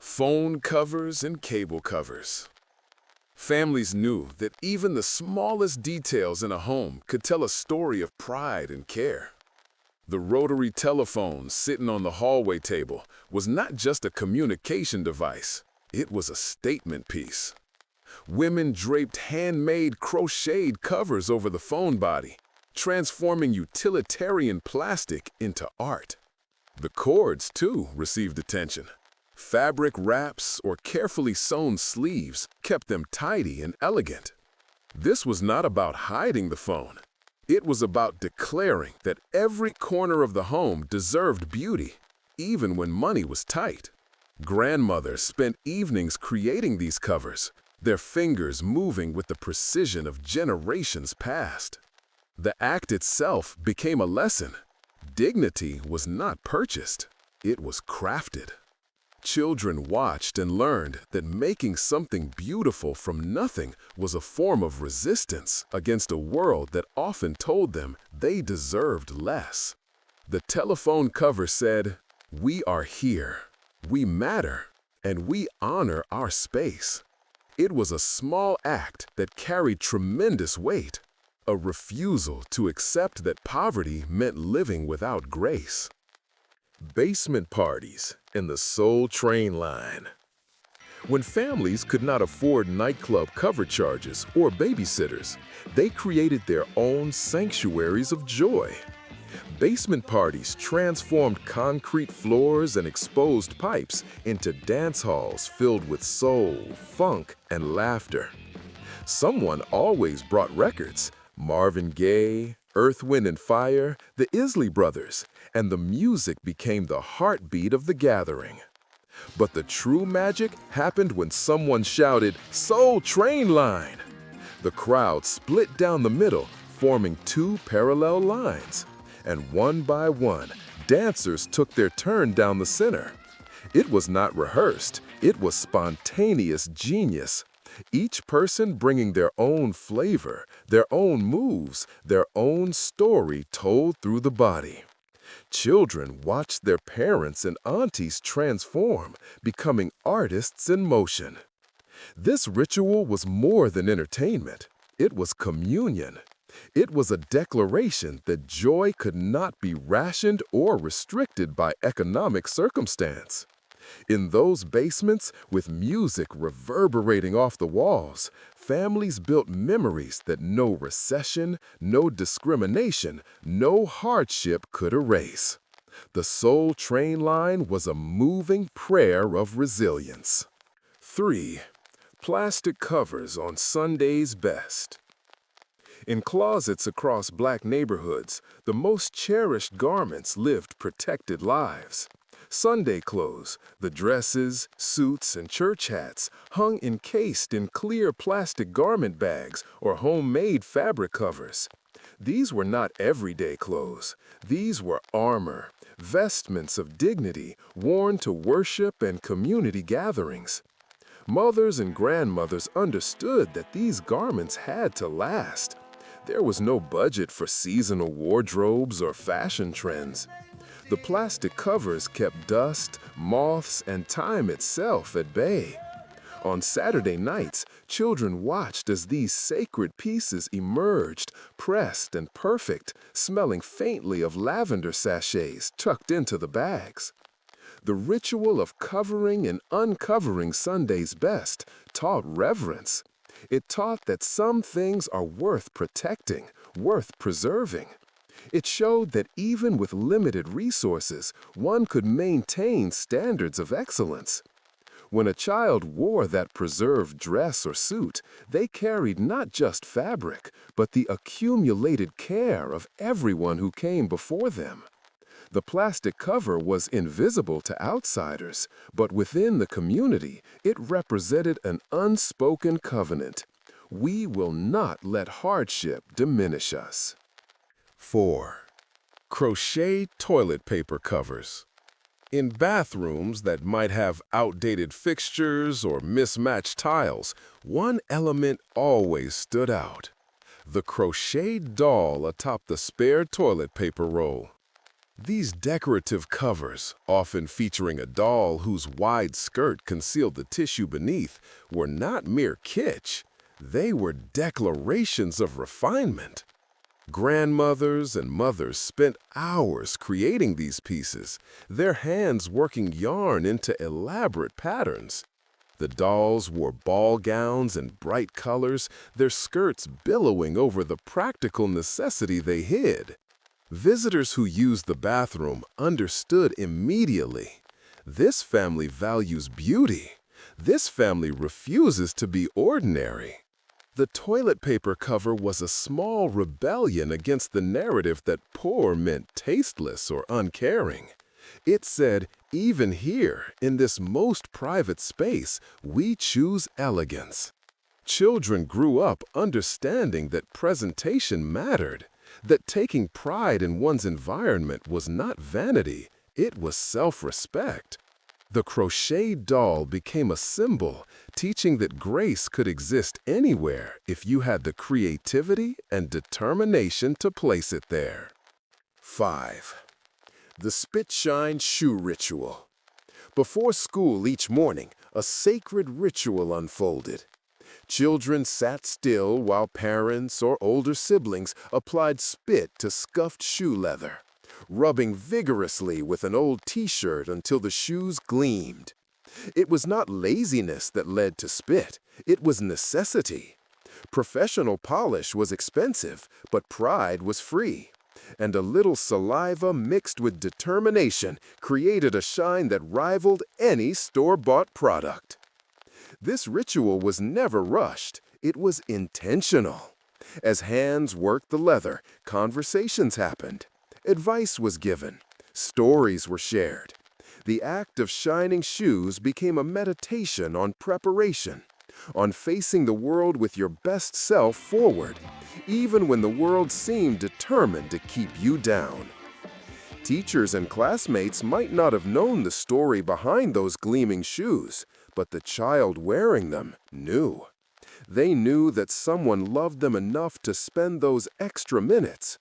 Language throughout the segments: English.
Phone covers and cable covers. Families knew that even the smallest details in a home could tell a story of pride and care. The rotary telephone sitting on the hallway table was not just a communication device, it was a statement piece. Women draped handmade crocheted covers over the phone body, transforming utilitarian plastic into art. The cords, too, received attention. Fabric wraps or carefully sewn sleeves kept them tidy and elegant. This was not about hiding the phone. It was about declaring that every corner of the home deserved beauty, even when money was tight. Grandmothers spent evenings creating these covers, their fingers moving with the precision of generations past. The act itself became a lesson. Dignity was not purchased, it was crafted. Children watched and learned that making something beautiful from nothing was a form of resistance against a world that often told them they deserved less. The telephone cover said, "We are here, we matter, and we honor our space." It was a small act that carried tremendous weight, a refusal to accept that poverty meant living without grace. Basement parties in the Soul Train line. When families could not afford nightclub cover charges or babysitters, they created their own sanctuaries of joy. Basement parties transformed concrete floors and exposed pipes into dance halls filled with soul, funk, and laughter. Someone always brought records: Marvin Gaye, Earth, Wind and Fire, the Isley Brothers, and the music became the heartbeat of the gathering. But the true magic happened when someone shouted, "Soul Train Line!" The crowd split down the middle, forming two parallel lines. And one by one, dancers took their turn down the center. It was not rehearsed, it was spontaneous genius. Each person bringing their own flavor, their own moves, their own story told through the body. Children watched their parents and aunties transform, becoming artists in motion. This ritual was more than entertainment. It was communion. It was a declaration that joy could not be rationed or restricted by economic circumstance. In those basements, with music reverberating off the walls, families built memories that no recession, no discrimination, no hardship could erase. The Soul Train Line was a moving prayer of resilience. 3. Plastic covers on Sunday's best. In closets across Black neighborhoods, the most cherished garments lived protected lives. Sunday clothes, the dresses, suits, and church hats, hung encased in clear plastic garment bags or homemade fabric covers. These were not everyday clothes. These were armor, vestments of dignity worn to worship and community gatherings. Mothers and grandmothers understood that these garments had to last. There was no budget for seasonal wardrobes or fashion trends. The plastic covers kept dust, moths, and time itself at bay. On Saturday nights, children watched as these sacred pieces emerged, pressed and perfect, smelling faintly of lavender sachets tucked into the bags. The ritual of covering and uncovering Sunday's best taught reverence. It taught that some things are worth protecting, worth preserving. It showed that even with limited resources, one could maintain standards of excellence. When a child wore that preserved dress or suit, they carried not just fabric, but the accumulated care of everyone who came before them. The plastic cover was invisible to outsiders, but within the community, it represented an unspoken covenant. We will not let hardship diminish us. 4. Crochet toilet paper covers. In bathrooms that might have outdated fixtures or mismatched tiles, one element always stood out: the crocheted doll atop the spare toilet paper roll. These decorative covers, often featuring a doll whose wide skirt concealed the tissue beneath, were not mere kitsch. They were declarations of refinement. Grandmothers and mothers spent hours creating these pieces, their hands working yarn into elaborate patterns. The dolls wore ball gowns and bright colors, their skirts billowing over the practical necessity they hid. Visitors who used the bathroom understood immediately. This family values beauty. This family refuses to be ordinary. The toilet paper cover was a small rebellion against the narrative that poor meant tasteless or uncaring. It said, even here, in this most private space, we choose elegance. Children grew up understanding that presentation mattered, that taking pride in one's environment was not vanity, it was self-respect. The crocheted doll became a symbol, teaching that grace could exist anywhere if you had the creativity and determination to place it there. 5. The Spit-Shine Shoe Ritual. Before school each morning, a sacred ritual unfolded. Children sat still while parents or older siblings applied spit to scuffed shoe leather, rubbing vigorously with an old t-shirt until the shoes gleamed. It was not laziness that led to spit, it was necessity. Professional polish was expensive, but pride was free. And a little saliva mixed with determination created a shine that rivaled any store-bought product. This ritual was never rushed, it was intentional. As hands worked the leather, conversations happened. Advice was given. Stories were shared. The act of shining shoes became a meditation on preparation, on facing the world with your best self forward, even when the world seemed determined to keep you down. Teachers and classmates might not have known the story behind those gleaming shoes, but the child wearing them knew. They knew that someone loved them enough to spend those extra minutes.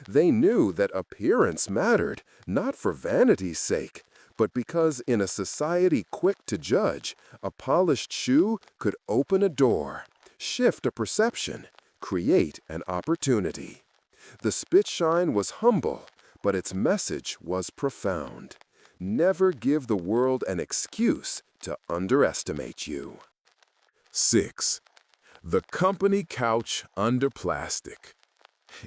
They knew that appearance mattered, not for vanity's sake, but because in a society quick to judge, a polished shoe could open a door, shift a perception, create an opportunity. The Spit-Shine was humble, but its message was profound. Never give the world an excuse to underestimate you. 6. The company couch under plastic.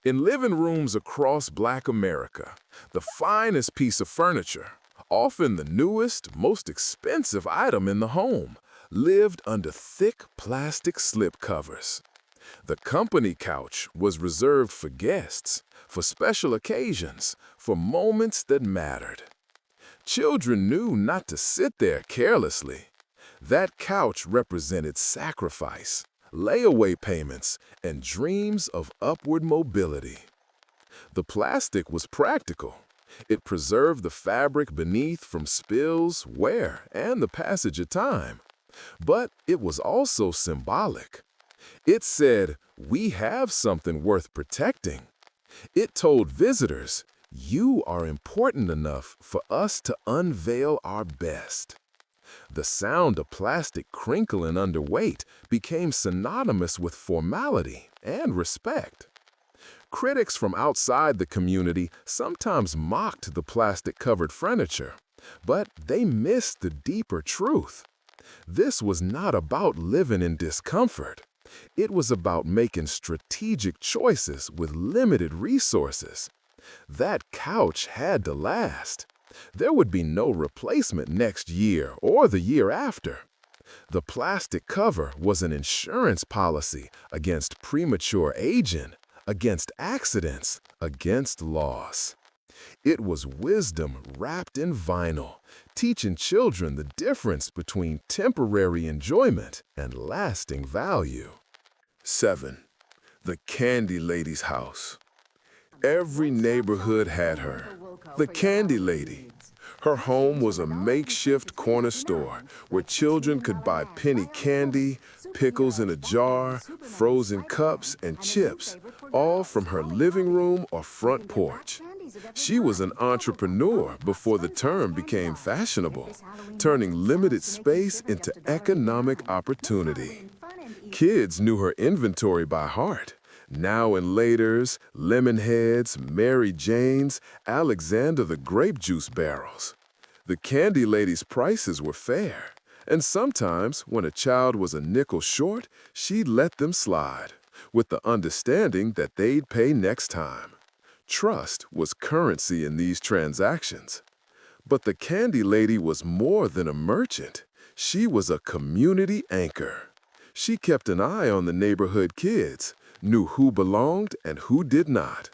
In living rooms across Black America, the finest piece of furniture, often the newest, most expensive item in the home, lived under thick plastic slip covers. The company couch was reserved for guests, for special occasions, for moments that mattered. Children knew not to sit there carelessly. That couch represented sacrifice, layaway payments, and dreams of upward mobility. The plastic was practical. It preserved the fabric beneath from spills, wear, and the passage of time. But it was also symbolic. It said, we have something worth protecting. It told visitors, you are important enough for us to unveil our best. The sound of plastic crinkling under weight became synonymous with formality and respect. Critics from outside the community sometimes mocked the plastic-covered furniture, but they missed the deeper truth. This was not about living in discomfort. It was about making strategic choices with limited resources. That couch had to last. There would be no replacement next year or the year after. The plastic cover was an insurance policy against premature aging, against accidents, against loss. It was wisdom wrapped in vinyl, teaching children the difference between temporary enjoyment and lasting value. 7. The Candy Lady's house. Every neighborhood had her. The Candy Lady. Her home was a makeshift corner store where children could buy penny candy, pickles in a jar, frozen cups, and chips, all from her living room or front porch. She was an entrepreneur before the term became fashionable, turning limited space into economic opportunity. Kids knew her inventory by heart. Now and laters, lemon heads, Mary Janes, Alexander the grape juice barrels. The candy lady's prices were fair, and sometimes when a child was a nickel short, she'd let them slide, with the understanding that they'd pay next time. Trust was currency in these transactions. But the candy lady was more than a merchant. She was a community anchor. She kept an eye on the neighborhood kids, knew who belonged and who did not.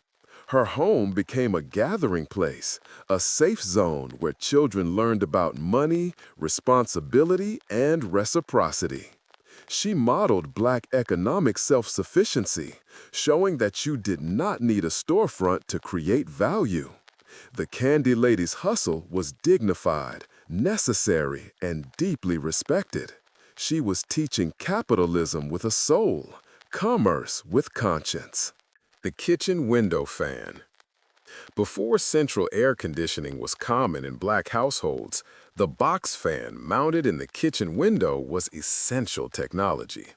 Her home became a gathering place, a safe zone where children learned about money, responsibility, and reciprocity. She modeled Black economic self-sufficiency, showing that you did not need a storefront to create value. The candy lady's hustle was dignified, necessary, and deeply respected. She was teaching capitalism with a soul, commerce with conscience. The kitchen window fan. Before central air conditioning was common in Black households, the box fan mounted in the kitchen window was essential technology.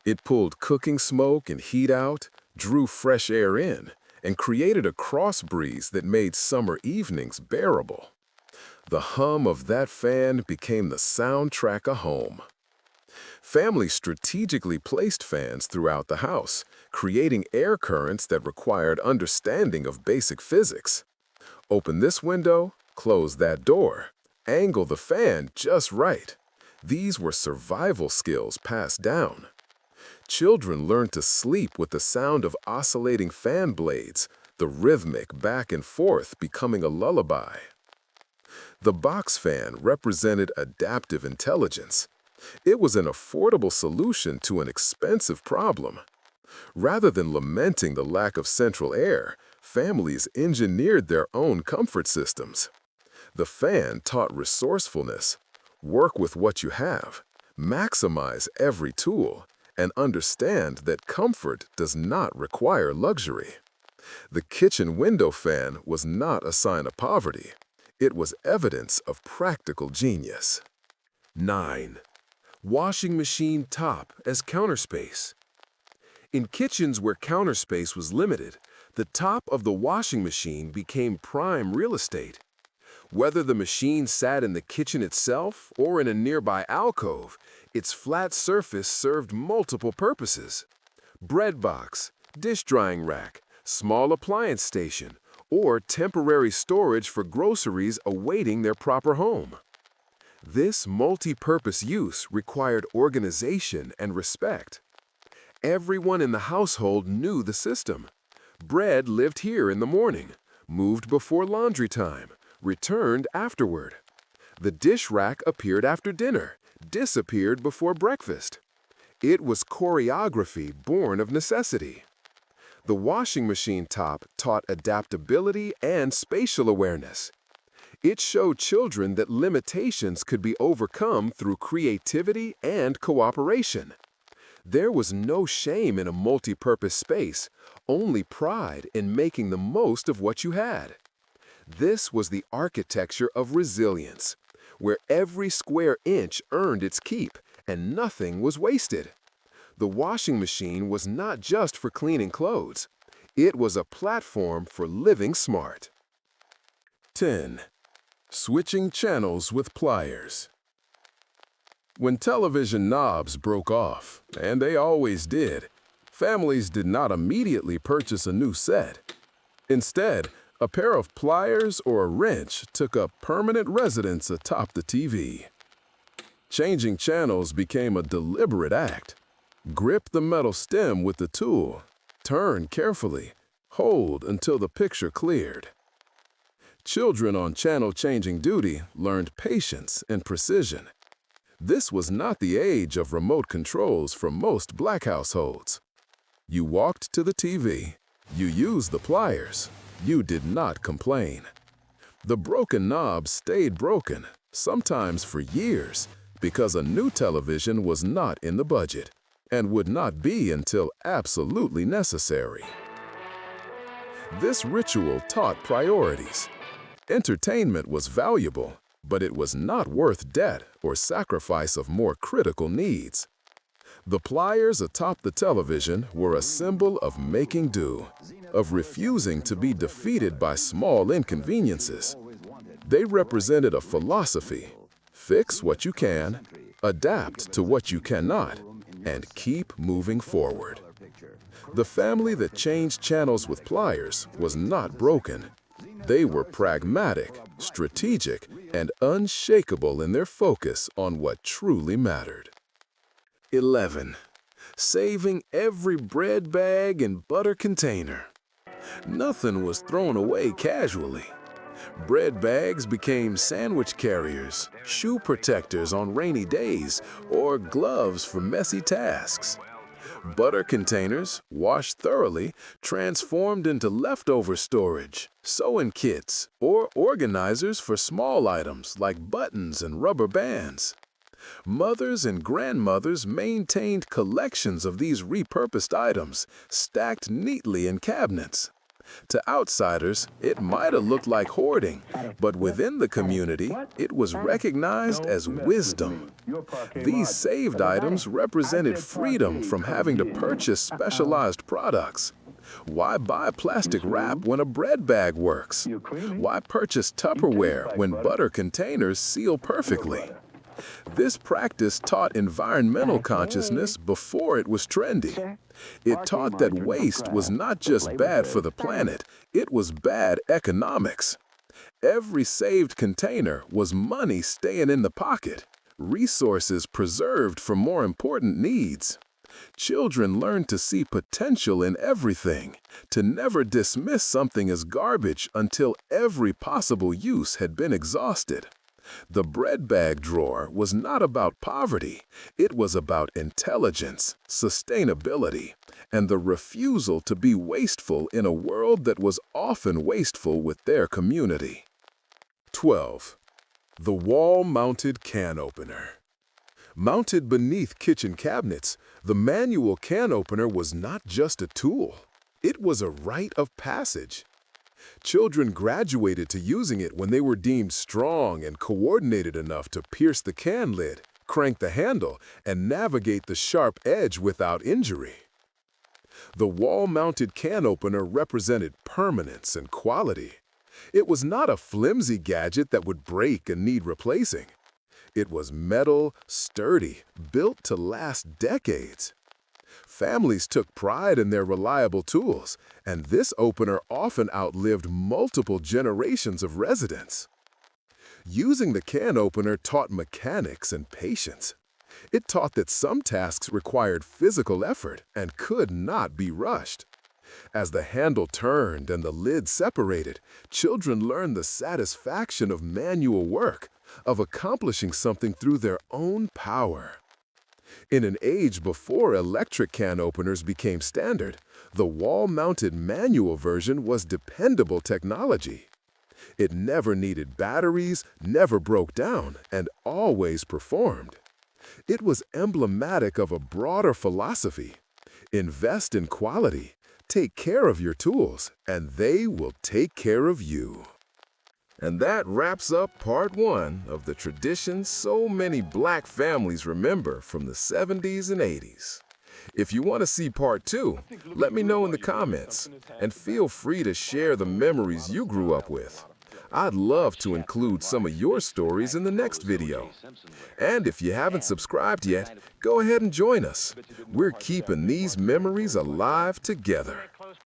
It pulled cooking smoke and heat out, drew fresh air in, and created a cross breeze that made summer evenings bearable. The hum of that fan became the soundtrack of home. Families strategically placed fans throughout the house, creating air currents that required understanding of basic physics. Open this window, close that door, angle the fan just right. These were survival skills passed down. Children learned to sleep with the sound of oscillating fan blades, the rhythmic back and forth becoming a lullaby. The box fan represented adaptive intelligence. It was an affordable solution to an expensive problem. Rather than lamenting the lack of central air, families engineered their own comfort systems. The fan taught resourcefulness, work with what you have, maximize every tool, and understand that comfort does not require luxury. The kitchen window fan was not a sign of poverty. It was evidence of practical genius. 9. Washing machine top as counter space. In kitchens where counter space was limited, the top of the washing machine became prime real estate. Whether the machine sat in the kitchen itself or in a nearby alcove, its flat surface served multiple purposes. Bread box, dish drying rack, small appliance station, or temporary storage for groceries awaiting their proper home. This multi-purpose use required organization and respect. Everyone in the household knew the system. Bread lived here in the morning, moved before laundry time, returned afterward. The dish rack appeared after dinner, disappeared before breakfast. It was choreography born of necessity. The washing machine top taught adaptability and spatial awareness. It showed children that limitations could be overcome through creativity and cooperation. There was no shame in a multi-purpose space, only pride in making the most of what you had. This was the architecture of resilience, where every square inch earned its keep and nothing was wasted. The washing machine was not just for cleaning clothes. It was a platform for living smart. 10. Switching channels with pliers. When television knobs broke off, and they always did, families did not immediately purchase a new set. Instead, a pair of pliers or a wrench took up permanent residence atop the TV. Changing channels became a deliberate act. Grip the metal stem with the tool, turn carefully, hold until the picture cleared. Children on channel-changing duty learned patience and precision. This was not the age of remote controls for most Black households. You walked to the TV, you used the pliers, you did not complain. The broken knob stayed broken, sometimes for years, because a new television was not in the budget and would not be until absolutely necessary. This ritual taught priorities. Entertainment was valuable, but it was not worth debt or sacrifice of more critical needs. The pliers atop the television were a symbol of making do, of refusing to be defeated by small inconveniences. They represented a philosophy: fix what you can, adapt to what you cannot, and keep moving forward. The family that changed channels with pliers was not broken. They were pragmatic, strategic, and unshakable in their focus on what truly mattered. 11. Saving every bread bag and butter container. Nothing was thrown away casually. Bread bags became sandwich carriers, shoe protectors on rainy days, or gloves for messy tasks. Butter containers, washed thoroughly, transformed into leftover storage, sewing kits, or organizers for small items like buttons and rubber bands. Mothers and grandmothers maintained collections of these repurposed items, stacked neatly in cabinets. To outsiders, it might have looked like hoarding, but within the community, it was recognized as wisdom. These saved items represented freedom from having to purchase specialized products. Why buy plastic wrap when a bread bag works? Why purchase Tupperware when butter containers seal perfectly? This practice taught environmental consciousness before it was trendy. It taught that waste was not just bad for the planet, it was bad economics. Every saved container was money staying in the pocket, resources preserved for more important needs. Children learned to see potential in everything, to never dismiss something as garbage until every possible use had been exhausted. The bread bag drawer was not about poverty. It was about intelligence, sustainability, and the refusal to be wasteful in a world that was often wasteful with their community. 12. The wall-mounted can opener. Mounted beneath kitchen cabinets, the manual can opener was not just a tool. It was a rite of passage. Children graduated to using it when they were deemed strong and coordinated enough to pierce the can lid, crank the handle, and navigate the sharp edge without injury. The wall-mounted can opener represented permanence and quality. It was not a flimsy gadget that would break and need replacing. It was metal, sturdy, built to last decades. Families took pride in their reliable tools, and this opener often outlived multiple generations of residents. Using the can opener taught mechanics and patience. It taught that some tasks required physical effort and could not be rushed. As the handle turned and the lid separated, children learned the satisfaction of manual work, of accomplishing something through their own power. In an age before electric can openers became standard, the wall-mounted manual version was dependable technology. It never needed batteries, never broke down, and always performed. It was emblematic of a broader philosophy: invest in quality, take care of your tools, and they will take care of you. And that wraps up part 1 of the traditions so many Black families remember from the 70s and 80s. If you want to see part 2, let me know in the comments, and feel free to share the memories you grew up with. I'd love to include some of your stories in the next video. And if you haven't subscribed yet, go ahead and join us. We're keeping these memories alive together.